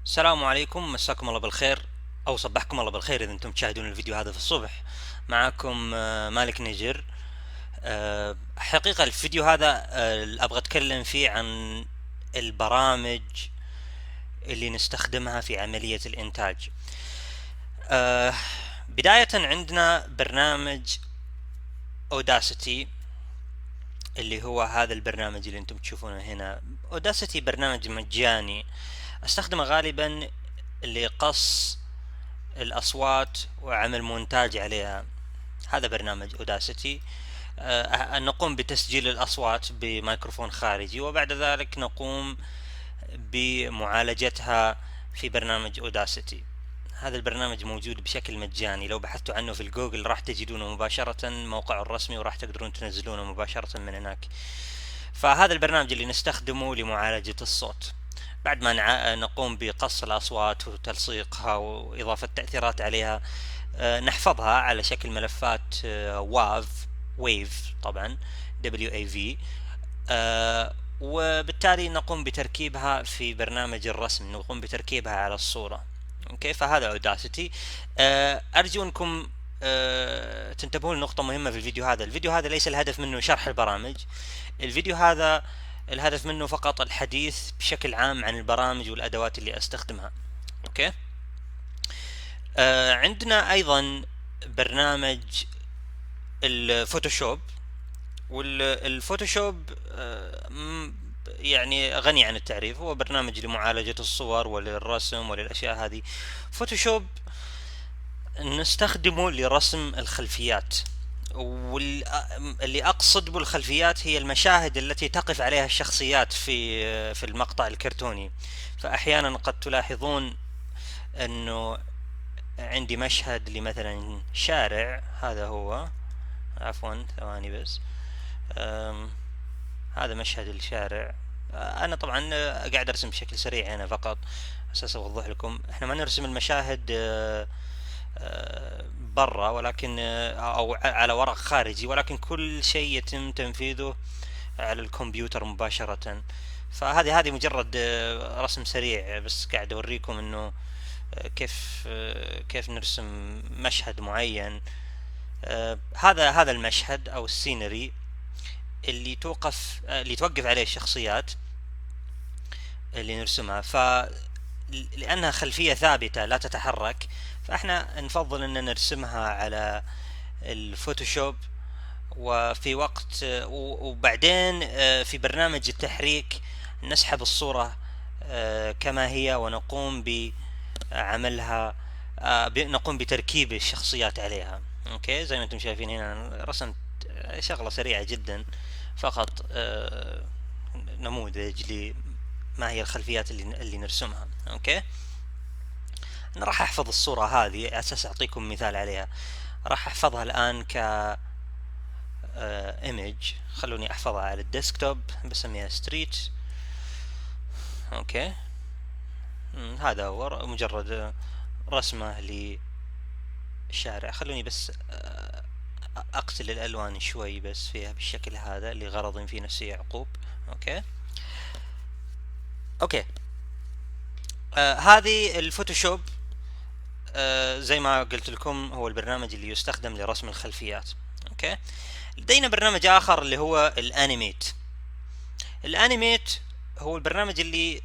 السلام عليكم، مساكم الله بالخير او صبحكم الله بالخير اذا انتم تشاهدون الفيديو هذا في الصبح. معكم مالك نجر. حقيقة الفيديو هذا ابغى اتكلم فيه عن البرامج اللي نستخدمها في عملية الانتاج. آه، بداية عندنا برنامج اوداسيتي، اللي هو هذا البرنامج اللي انتم تشوفونه هنا. اوداسيتي برنامج مجاني استخدمه غالبا لقص الأصوات وعمل مونتاج عليها. هذا برنامج اوداسيتي. نقوم بتسجيل الأصوات بميكروفون خارجي، وبعد ذلك نقوم بمعالجتها في برنامج اوداسيتي. هذا البرنامج موجود بشكل مجاني، لو بحثتوا عنه في الجوجل راح تجدونه مباشرة، موقعه الرسمي، وراح تقدرون تنزلونه مباشرة من هناك. فهذا البرنامج اللي نستخدمه لمعالجة الصوت. بعد ما نقوم بقص الأصوات وتلصيقها وإضافة تأثيرات عليها، نحفظها على شكل ملفات ويف طبعا WAV. وبالتالي نقوم بتركيبها في برنامج الرسم، نقوم بتركيبها على الصورة. اوكي، فهذا اوداسيتي. ارجو انكم تنتبهون لنقطة مهمة في الفيديو هذا. الفيديو هذا ليس الهدف منه شرح البرامج. الفيديو هذا الهدف منه فقط الحديث بشكل عام عن البرامج والادوات اللي استخدمها. اوكي. عندنا ايضا برنامج الفوتوشوب. والفوتوشوب يعني غني عن التعريف، هو برنامج لمعالجة الصور وللرسم وللأشياء هذه. فوتوشوب نستخدمه لرسم الخلفيات، واللي أقصد بالخلفيات هي المشاهد التي تقف عليها الشخصيات في المقطع الكرتوني. فأحيانا قد تلاحظون أنه عندي مشهد لمثلا شارع، هذا هو. عفوا ثواني بس. هذا مشهد الشارع. انا طبعا قاعد ارسم بشكل سريع هنا فقط اساس اوضح لكم. احنا ما نرسم المشاهد برا، ولكن او على ورق خارجي، ولكن كل شيء يتم تنفيذه على الكمبيوتر مباشرة. فهذه مجرد رسم سريع، بس قاعد اوريكم انه كيف نرسم مشهد معين. هذا المشهد او السينري اللي توقف عليه الشخصيات اللي نرسمها. لأنها خلفية ثابتة لا تتحرك، فاحنا نفضل ان نرسمها على الفوتوشوب. وفي وقت وبعدين في برنامج التحريك نسحب الصورة كما هي، ونقوم بعملها، نقوم بتركيب الشخصيات عليها. اوكي، زي ما انتم شايفين هنا رسمت شغلة سريعة جدا، فقط نموذج لما هي الخلفيات اللي نرسمها. اوكي، انا راح احفظ الصورة هذه على اساس اعطيكم مثال عليها. راح احفظها الان ك ايمج. خلوني احفظها على الديسكتوب، بسميها ستريت. اوكي. هذا هو مجرد رسمة للشارع. خلوني بس اقتل الالوان شوي بس فيها بالشكل هذا لغرض في نفسي يعقوب. اوكي. اوكي. هذه الفوتوشوب. زي ما قلت لكم هو البرنامج اللي يستخدم لرسم الخلفيات. اوكي. لدينا برنامج اخر اللي هو الانيميت. الانيميت هو البرنامج اللي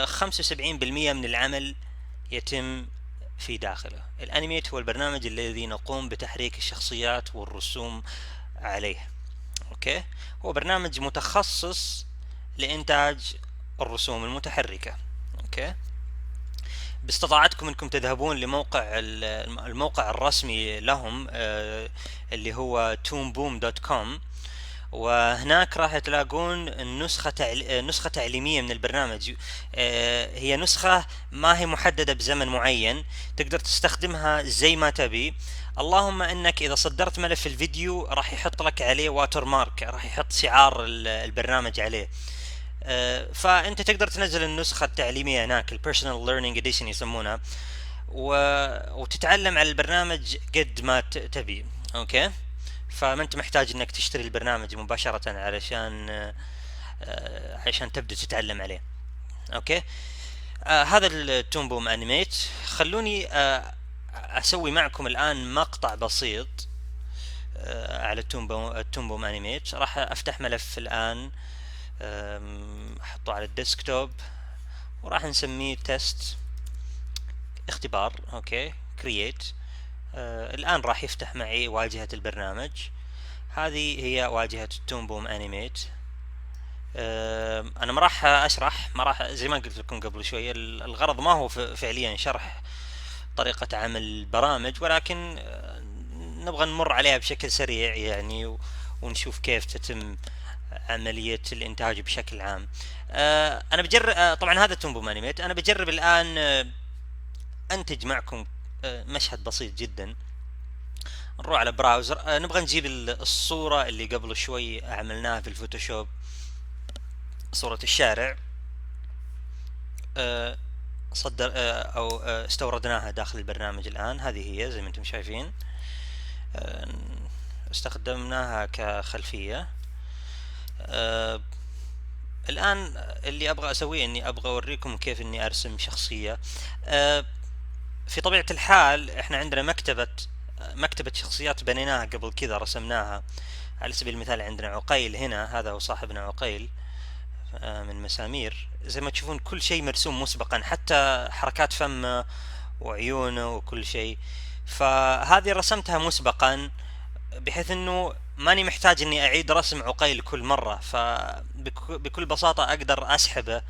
75% من العمل يتم في داخله. الانيميت هو البرنامج الذي نقوم بتحريك الشخصيات والرسوم عليه. اوكي. هو برنامج متخصص لإنتاج الرسوم المتحركة. اوكي. باستطاعتكم انكم تذهبون لموقع الموقع الرسمي لهم، اللي هو toonboom.com، وهناك راح تلاقون نسخة تعليمية من البرنامج. هي نسخة ما هي محددة بزمن معين، تقدر تستخدمها زي ما تبي. اللهم انك اذا صدرت ملف الفيديو راح يحط لك عليه واتر مارك، راح يحط شعار البرنامج عليه. فانت تقدر تنزل النسخة التعليمية هناك، البيرسونال ليرنينج اديشن يسمونها، وتتعلم على البرنامج قد ما تبي. اوكي. فما انت محتاج انك تشتري البرنامج مباشرة علشان تبدأ تتعلم عليه. اوكي. هذا التوم بوم انيميت. خلوني اسوي معكم الان مقطع بسيط على التوم بوم انيميت. راح افتح ملف الان، احطه على الديسكتوب وراح نسميه تيست اختبار. اوكي كرييت. الان راح يفتح معي واجهة البرنامج. هذه هي واجهة التوم بوم انيميت. انا ما راح اشرح، ما راح زي ما قلت لكم قبل شوية، الغرض ما هو فعليا شرح طريقة عمل البرامج، ولكن نبغى نمر عليها بشكل سريع يعني، ونشوف كيف تتم عملية الإنتاج بشكل عام. أنا بجرب طبعا هذا توم بوم أنيميت. أنا بجرب الآن أنتج معكم مشهد بسيط جدا. نروح على براوزر، نبغى نجيب الصورة اللي قبل شوي عملناها في الفوتوشوب، صورة الشارع. صدر أو استوردناها داخل البرنامج الآن. هذه هي زي ما أنتم شايفين، استخدمناها كخلفية. الآن اللي أبغى أسويه إني أبغى أوريكم كيف إني أرسم شخصية. في طبيعة الحال إحنا عندنا مكتبة شخصيات بنيناها قبل كذا، رسمناها. على سبيل المثال عندنا عقيل هنا، هذا هو صاحبنا عقيل من مسامير. زي ما تشوفون كل شيء مرسوم مسبقا، حتى حركات فمه وعيونه وكل شيء. فهذه رسمتها مسبقا بحيث انه ماني محتاج اني اعيد رسم عقيل كل مرة، فبكل بساطة اقدر اسحبه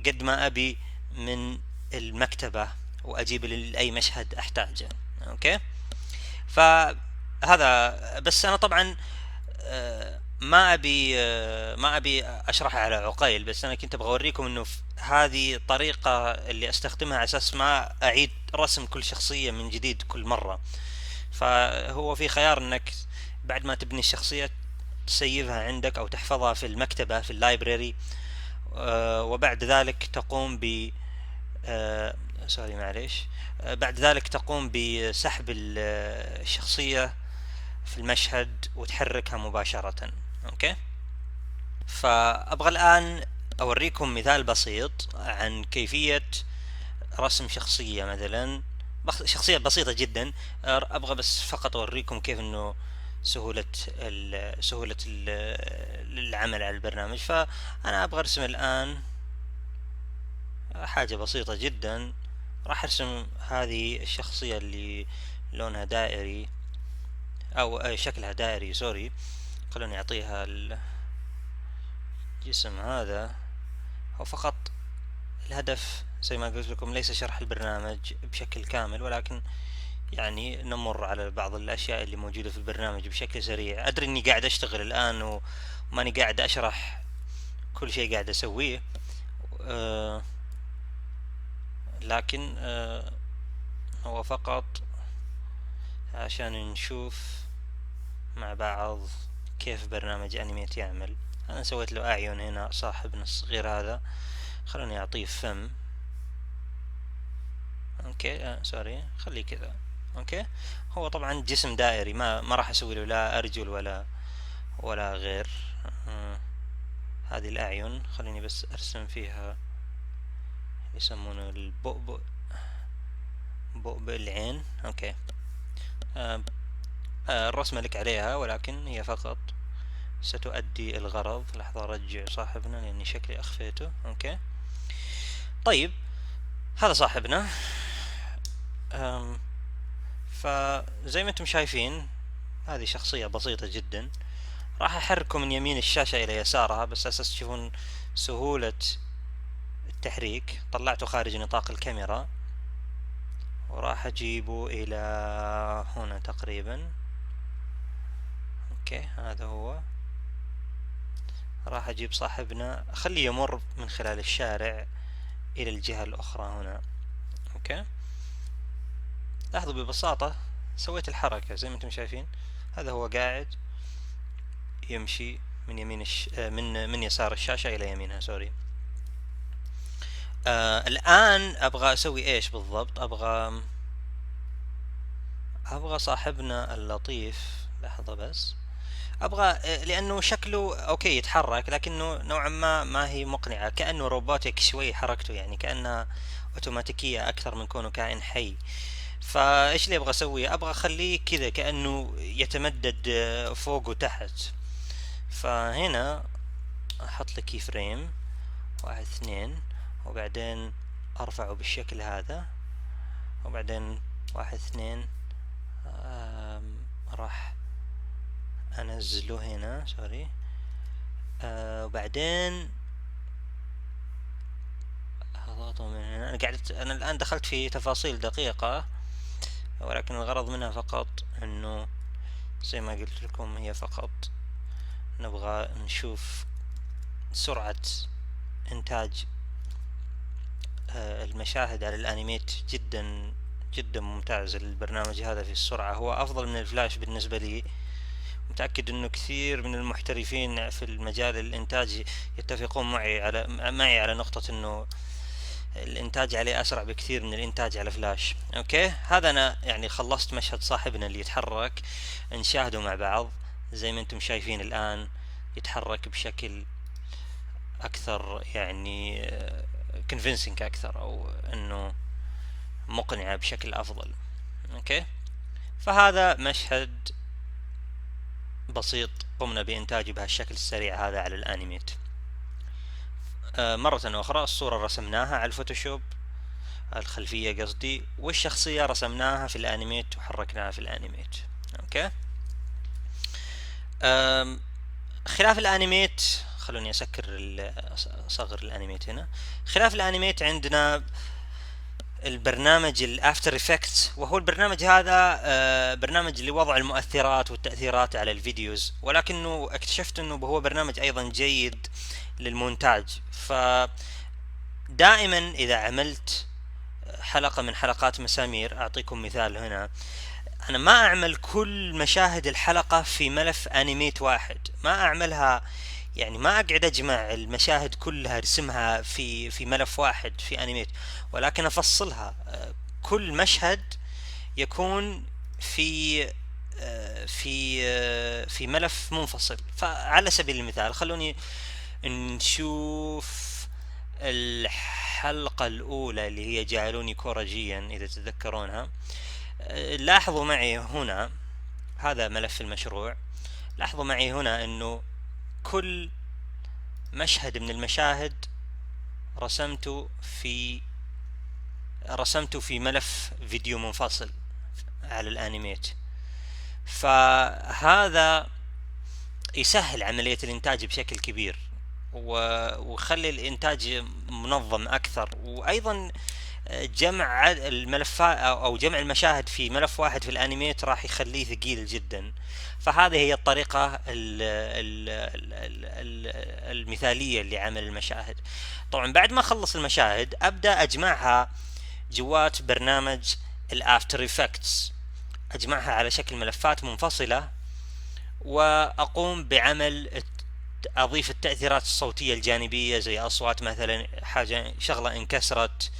قد ما ابي من المكتبة واجيب لاي مشهد احتاجه. اوكي، فهذا بس. انا طبعا ما ابي اشرح على عقيل، بس انا كنت ابغى اوريكم انه هذه الطريقة اللي استخدمها على اساس ما اعيد رسم كل شخصية من جديد كل مرة. فهو في خيار انك بعد ما تبني الشخصية تسيفها عندك او تحفظها في المكتبة في اللايبراري، وبعد ذلك تقوم ب سوري معليش. بعد ذلك تقوم بسحب الشخصية في المشهد وتحركها مباشرة. اوكي، فابغى الان اوريكم مثال بسيط عن كيفية رسم شخصية، مثلا شخصية بسيطة جدا. ابغى بس فقط اوريكم كيف انه سهولة العمل على البرنامج. فانا ابغى ارسم الان حاجة بسيطة جدا. راح ارسم هذه الشخصية اللي لونها دائري او شكلها دائري، سوري. خلوني اعطيها الجسم هذا. هو فقط الهدف زي ما قلت لكم ليس شرح البرنامج بشكل كامل، ولكن يعني نمر على بعض الاشياء اللي موجودة في البرنامج بشكل سريع. ادري اني قاعد اشتغل الان وماني قاعد اشرح كل شيء قاعد اسويه، لكن هو فقط عشان نشوف مع بعض كيف برنامج انيميت يعمل. انا سويت له اعين هنا، صاحبنا الصغير هذا خلوني اعطيه فم. اوكي سوري، خليه كذا. اوكي، هو طبعا جسم دائري، ما راح اسوي له لا ارجل ولا غير. هذه الاعين خليني بس ارسم فيها يسمونه البؤبؤ، بؤبؤ العين. اوكي، الرسمة لك عليها، ولكن هي فقط ستؤدي الغرض. لحظة ارجع صاحبنا لاني شكلي اخفيته. اوكي طيب، هذا صاحبنا. فزي ما انتم شايفين هذه شخصية بسيطة جدا. راح احركه من يمين الشاشة الى يسارها بس اساس تشوفون سهولة التحريك. طلعته خارج نطاق الكاميرا وراح اجيبه الى هنا تقريبا. اوكي هذا هو. راح اجيب صاحبنا اخليه يمر من خلال الشارع الى الجهة الاخرى هنا. اوكي، لاحظوا ببساطة سويت الحركة زي ما انتم شايفين. هذا هو قاعد يمشي من يمين من يسار الشاشة الى يمينها، سوري. الان ابغى اسوي ايش بالضبط؟ ابغى صاحبنا اللطيف، لحظة بس، ابغى لانه شكله اوكي يتحرك، لكنه نوعا ما هي مقنعة، كأنه روبوتك شوي حركته، يعني كأنها اوتوماتيكية اكثر من كونه كائن حي. فايش اللي ابغى اسويه؟ ابغى اخليه كذا كأنه يتمدد فوق وتحت. فهنا احط له كي فريم 1 2، وبعدين ارفعه بالشكل هذا، وبعدين 1 2 راح انزله هنا، سوري. وبعدين اضغطه من هنا. انا الان دخلت في تفاصيل دقيقة، ولكن الغرض منها فقط انه زي ما قلت لكم، هي فقط نبغى نشوف سرعة انتاج المشاهد على الانيميت. جدا جدا ممتاز البرنامج هذا في السرعة، هو افضل من الفلاش بالنسبة لي. متأكد انه كثير من المحترفين في المجال الانتاجي يتفقون معي على نقطة انه الانتاج عليه اسرع بكثير من الانتاج على فلاش. اوكي، هذا انا يعني خلصت مشهد صاحبنا اللي يتحرك، نشاهده مع بعض. زي ما انتم شايفين الان يتحرك بشكل اكثر، يعني convincing اكثر، او انه مقنعة بشكل افضل. اوكي، فهذا مشهد بسيط قمنا بانتاجه بهالشكل السريع هذا على الانيميت. مرة اخرى الصورة رسمناها على الفوتوشوب، الخلفية قصدي، والشخصية رسمناها في الانيميت وحركناها في الانيميت. اوكي. خلاف الانيميت، خلوني اصغر الانيميت هنا. خلاف الانيميت عندنا البرنامج الافتر افكتس، وهو البرنامج هذا برنامج لوضع المؤثرات والتأثيرات على الفيديوز، ولكنه اكتشفت انه هو برنامج ايضا جيد للمونتاج. فدائما اذا عملت حلقة من حلقات مسامير، اعطيكم مثال هنا، انا ما اعمل كل مشاهد الحلقة في ملف انيميت واحد، ما اعملها، يعني ما اقعد اجمع المشاهد كلها ارسمها في ملف واحد في انيميت، ولكن افصلها. كل مشهد يكون في في ملف منفصل. فعلى سبيل المثال خلوني نشوف الحلقة الأولى اللي هي جعلوني كورجيا، إذا تتذكرونها. لاحظوا معي هنا، هذا ملف المشروع. لاحظوا معي هنا أنه كل مشهد من المشاهد رسمته في ملف فيديو منفصل على الانيميت. فهذا يسهل عملية الانتاج بشكل كبير، ويخلي الانتاج منظم اكثر. وايضا جمع الملفات او جمع المشاهد في ملف واحد في الانيميت راح يخليه ثقيل جدا. فهذه هي الطريقة المثالية لعمل المشاهد. طبعا بعد ما اخلص المشاهد ابدأ اجمعها جوات برنامج الافتر افكتس، اجمعها على شكل ملفات منفصلة، واقوم بعمل اضيف التأثيرات الصوتية الجانبية، زي اصوات مثلا، حاجة شغلة انكسرت،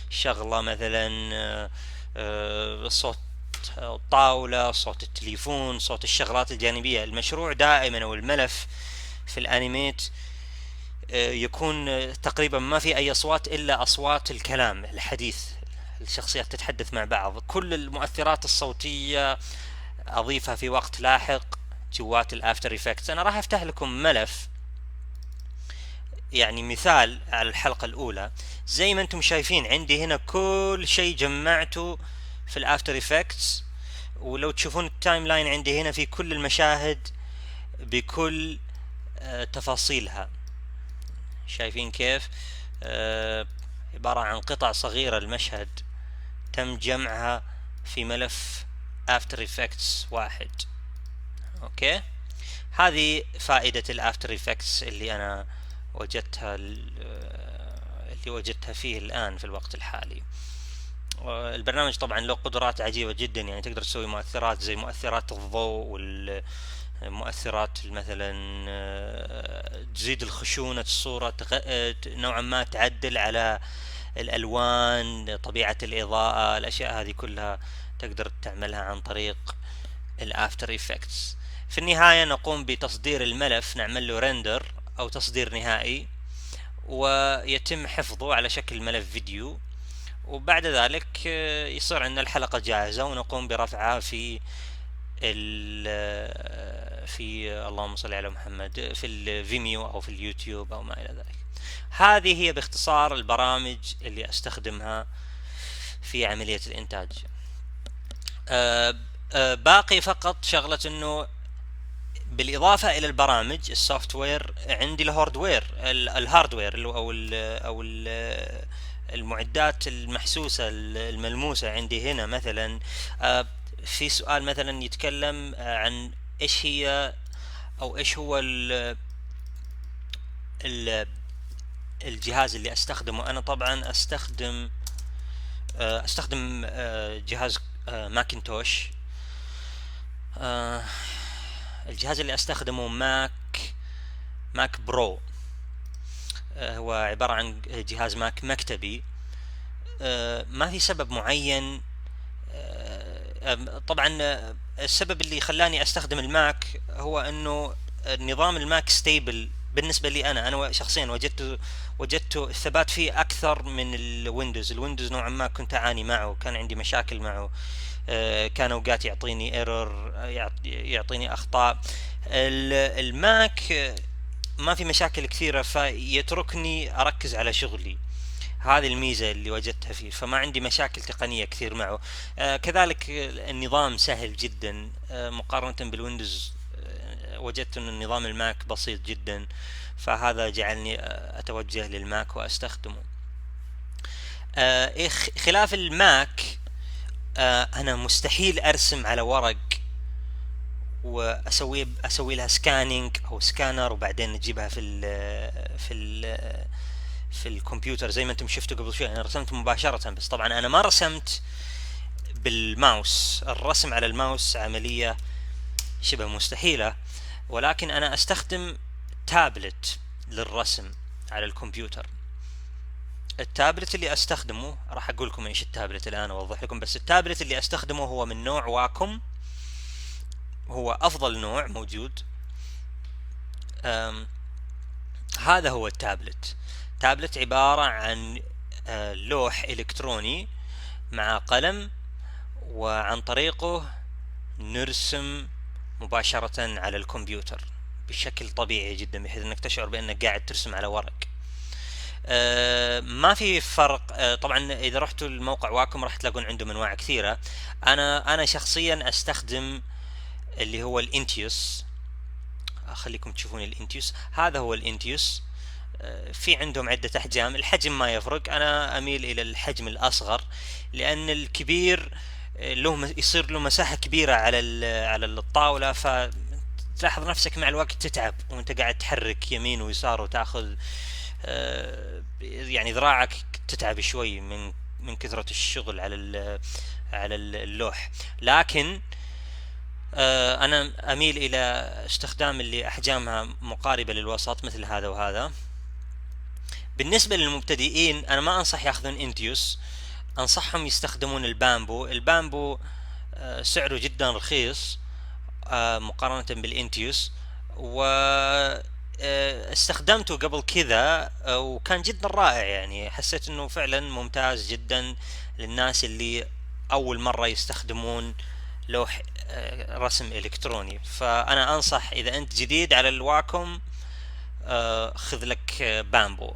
شغلة مثلا صوت الطاولة، صوت التليفون، صوت الشغلات الجانبية. المشروع دائما او الملف في الانيميت يكون تقريبا ما في اي اصوات الا اصوات الكلام الحديث، الشخصيات تتحدث مع بعض. كل المؤثرات الصوتية اضيفها في وقت لاحق جوات الافتر افكتس. انا راح افتح لكم ملف، يعني مثال على الحلقة الاولى. زي ما انتم شايفين عندي هنا كل شيء جمعته في الافتر افكتس، ولو تشوفون التايم لاين عندي هنا في كل المشاهد بكل تفاصيلها. شايفين كيف؟ عبارة عن قطع صغيرة. المشهد تم جمعها في ملف افتر افكتس واحد. اوكي، هذه فائدة الافتر افكتس اللي انا وجدتها فيه الان في الوقت الحالي. البرنامج طبعا له قدرات عجيبة جدا، يعني تقدر تسوي مؤثرات زي مؤثرات الضوء، والمؤثرات مثلا تزيد الخشونة الصورة، نوعا ما تعدل على الالوان، طبيعة الاضاءة، الاشياء هذه كلها تقدر تعملها عن طريق الافتر افكتس. في النهاية نقوم بتصدير الملف، نعمل له رندر أو تصدير نهائي، ويتم حفظه على شكل ملف فيديو، وبعد ذلك يصير عندنا الحلقة جاهزة، ونقوم برفعها في اللهم صل على محمد في الفيميو أو في اليوتيوب أو ما إلى ذلك. هذه هي باختصار البرامج اللي أستخدمها في عملية الإنتاج. باقي فقط شغلة إنه بالإضافة إلى البرامج السوفت وير، عندي الهاردوير أو المعدات المحسوسة الملموسة عندي هنا. مثلا في سؤال مثلا يتكلم عن إيش هي أو إيش هو الجهاز اللي أستخدمه. أنا طبعا أستخدم جهاز ماكنتوش. الجهاز اللي أستخدمه ماك برو، هو عبارة عن جهاز ماك مكتبي. ما في سبب معين. طبعا السبب اللي خلاني استخدم الماك هو انه نظام الماك ستيبل بالنسبة لي. انا شخصيا وجدت الثبات فيه اكثر من الويندوز نوعا ما كنت اعاني معه، كان عندي مشاكل معه. كان اوقات يعطيني ايرور، يعطيني اخطاء. الماك ما في مشاكل كثيرة، فيتركني اركز على شغلي. هذه الميزة اللي وجدتها فيه، فما عندي مشاكل تقنية كثير معه. كذلك النظام سهل جدا مقارنة بالويندوز. وجدت ان النظام الماك بسيط جدا، فهذا جعلني اتوجه للماك واستخدمه. خلاف الماك، انا مستحيل ارسم على ورق واسوي لها سكانينج او سكانر وبعدين نجيبها في الكمبيوتر زي ما انتم شفتوا قبل شوي. انا رسمت مباشرة، بس طبعا انا ما رسمت بالماوس. الرسم على الماوس عملية شبه مستحيلة، ولكن انا استخدم تابلت للرسم على الكمبيوتر. التابلت اللي استخدمه راح اقول لكم ايش التابلت الان، اوضح لكم. بس التابلت اللي استخدمه هو من نوع واكوم، هو افضل نوع موجود. هذا هو التابلت. تابلت عبارة عن لوح إلكتروني مع قلم، وعن طريقه نرسم مباشرة على الكمبيوتر بشكل طبيعي جدا، بحيث انك تشعر بانك قاعد ترسم على ورق. ما في فرق. طبعا اذا رحتوا الموقع واكم راح تلاقون عندهم انواع كثيرة. انا شخصيا استخدم اللي هو الانتيوس. اخليكم تشوفون الانتيوس. هذا هو الانتيوس. في عندهم عدة احجام، الحجم ما يفرق. انا اميل الى الحجم الاصغر، لان الكبير يصير له مساحة كبيرة على الطاولة، فتلاحظ نفسك مع الوقت تتعب وانت قاعد تحرك يمين ويسار وتاخذ يعني ذراعك تتعب شوي من كثرة الشغل على اللوح. لكن انا اميل الى استخدام اللي احجامها مقاربة للوسط مثل هذا وهذا. بالنسبة للمبتدئين انا ما انصح ياخذون انتيوس، انصحهم يستخدمون البامبو سعره جدا رخيص مقارنة بالانتيوس، و استخدمته قبل كذا وكان جدا رائع. يعني حسيت انه فعلا ممتاز جدا للناس اللي اول مرة يستخدمون لوح رسم الكتروني. فانا انصح اذا انت جديد على الواكم خذ لك بامبو.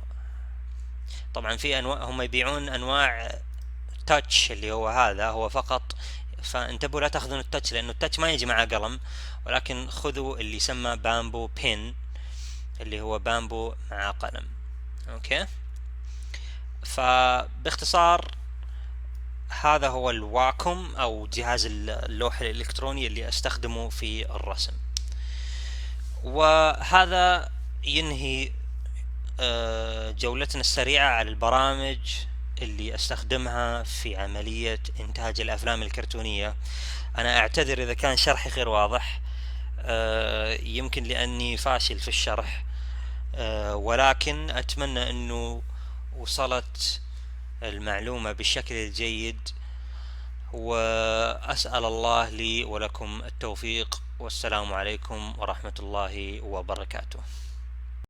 طبعا في انواع، هم يبيعون انواع تاتش اللي هو هذا هو فقط، فانتبهوا لا تاخذون التاتش لانه التاتش ما يجي مع قلم، ولكن خذوا اللي يسمى بامبو بين اللي هو بامبو مع قلم. اوكي، فباختصار هذا هو الواكم او جهاز اللوح الالكتروني اللي استخدمه في الرسم. وهذا ينهي جولتنا السريعة على البرامج اللي استخدمها في عملية انتاج الافلام الكرتونية. انا اعتذر اذا كان شرحي غير واضح، يمكن لاني فاشل في الشرح، ولكن اتمنى انه وصلت المعلومة بالشكل الجيد، وأسأل الله لي ولكم التوفيق، والسلام عليكم ورحمة الله وبركاته.